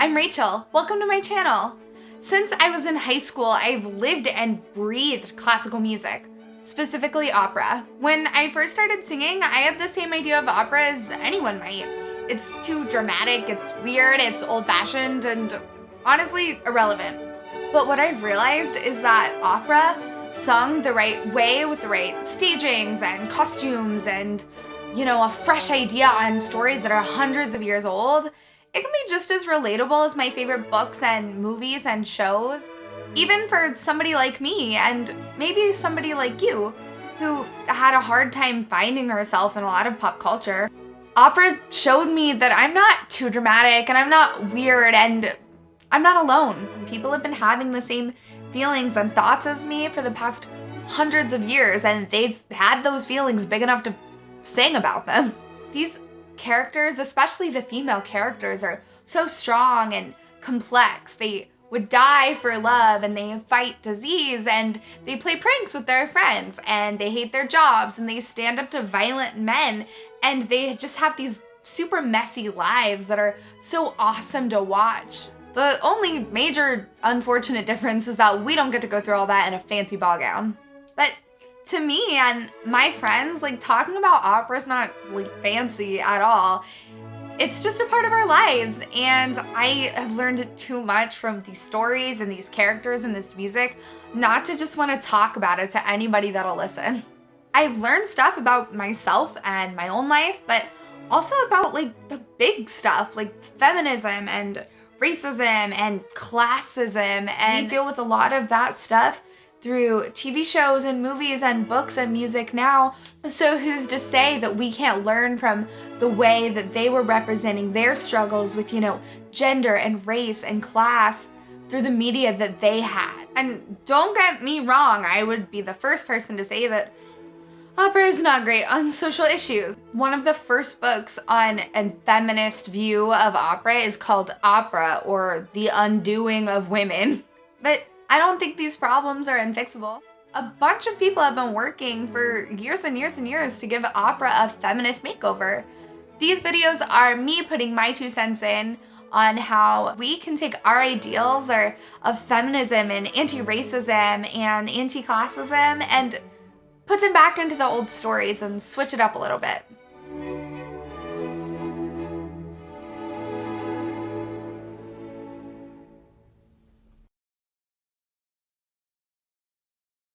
I'm Rachel. Welcome to my channel. Since I was in high school, I've lived and breathed classical music, specifically opera. When I first started singing, I had the same idea of opera as anyone might. It's too dramatic, it's weird, it's old-fashioned, and honestly, irrelevant. But what I've realized is that opera, sung the right way with the right stagings and costumes and, a fresh idea on stories that are hundreds of years old, it can be just as relatable as my favorite books and movies and shows. Even for somebody like me, and maybe somebody like you, who had a hard time finding herself in a lot of pop culture. Opera showed me that I'm not too dramatic, and I'm not weird, and I'm not alone. People have been having the same feelings and thoughts as me for the past hundreds of years, and they've had those feelings big enough to sing about them. These characters, especially the female characters, are so strong and complex. They would die for love, and they fight disease, and they play pranks with their friends, and they hate their jobs, and they stand up to violent men, and they just have these super messy lives that are so awesome to watch. The only major unfortunate difference is that we don't get to go through all that in a fancy ball gown. But to me and my friends, talking about opera is not fancy at all. It's just a part of our lives, and I have learned too much from these stories and these characters and this music not to just want to talk about it to anybody that'll listen. I've learned stuff about myself and my own life, but also about the big stuff like feminism and racism and classism, and we deal with a lot of that stuff through TV shows and movies and books and music now. So who's to say that we can't learn from the way that they were representing their struggles with, gender and race and class through the media that they had. And don't get me wrong, I would be the first person to say that opera is not great on social issues. One of the first books on a feminist view of opera is called Opera, or The Undoing of Women. But I don't think these problems are unfixable. A bunch of people have been working for years and years and years to give opera a feminist makeover. These videos are me putting my 2 cents in on how we can take our ideals of feminism and anti-racism and anti-classism and put them back into the old stories and switch it up a little bit.